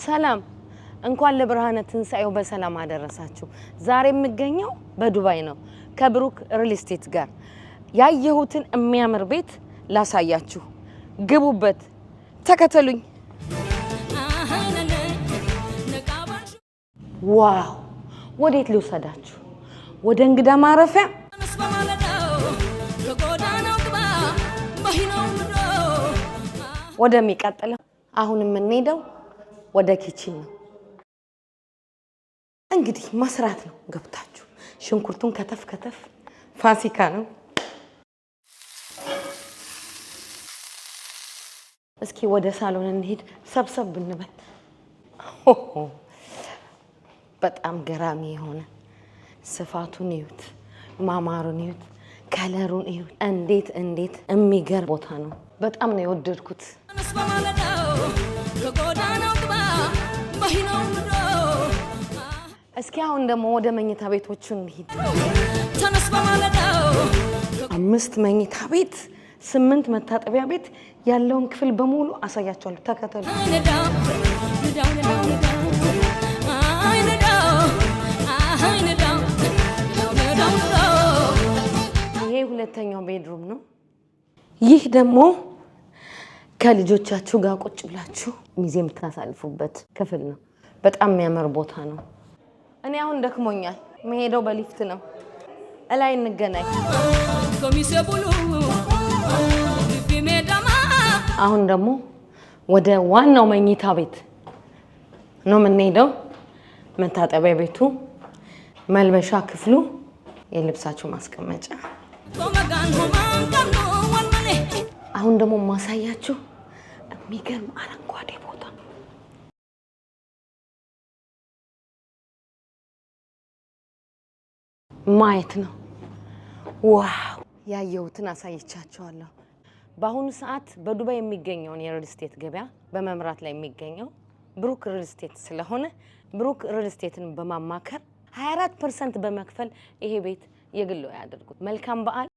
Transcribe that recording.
ሰላም እንኳን ለብርሃነ ትንሣኤው በሰላም አደረሳችሁ። ዛሬ የምገኘው በዱባይ ነው ከብሩክ ሪል ስቴት ጋር ያየሁትን የሚያምር ቤት ላሳያችሁ። ግቡበት፣ ተከተሉኝ። ዋው! ወዴት ልውሰዳችሁ? ወደ እንግዳ ማረፊያ? ወደሚቀጥለው አሁን የምንሄደው ወደ ኪችን ነው። እንግዲህ መስራት ነው። ገብታችሁ ሽንኩርቱን ከተፍ ከተፍ ፋሲካ ነው። እስኪ ወደ ሳሎን እንሄድ፣ ሰብሰብ ብንበል። በጣም ገራሚ የሆነ ስፋቱን እዩት፣ ማማሩን እዩት፣ ከለሩን እዩት። እንዴት የሚገርም ቦታ ነው። በጣም ነው የወደድኩት። እስኪ አሁን ደግሞ ወደ መኝታ ቤቶቹ እንሂድ። 5 መኝታ ቤት፣ 8 መታጠቢያ ቤት ያለውን ክፍል በሙሉ አሳያቸዋለሁ። ተከተሉ። ይሄ ሁለተኛው ቤድሩም ነው። ይህ ደግሞ ከልጆቻችሁ ጋር ቁጭ ብላችሁ ጊዜ የምታሳልፉበት ክፍል ነው። በጣም የሚያምር ቦታ ነው። እኔ አሁን ደክሞኛል፣ መሄደው በሊፍት ነው። እላይ እንገናኝ። አሁን ደግሞ ወደ ዋናው መኝታ ቤት ነው የምንሄደው። መታጠቢያ ቤቱ፣ መልበሻ ክፍሉ፣ የልብሳችሁ ማስቀመጫ። አሁን ደግሞ ማሳያችሁ የሚገርም አረንጓዴ ቦታ ማየት ነው። ዋው! ያየሁትን አሳይቻችኋለሁ። በአሁኑ ሰዓት በዱባይ የሚገኘውን የሪል ስቴት ገበያ በመምራት ላይ የሚገኘው ብሩክ ሪል ስቴት ስለሆነ ብሩክ ሪል ስቴትን በማማከር 24% በመክፈል ይሄ ቤት የግሎ ያድርጉት። መልካም በዓል።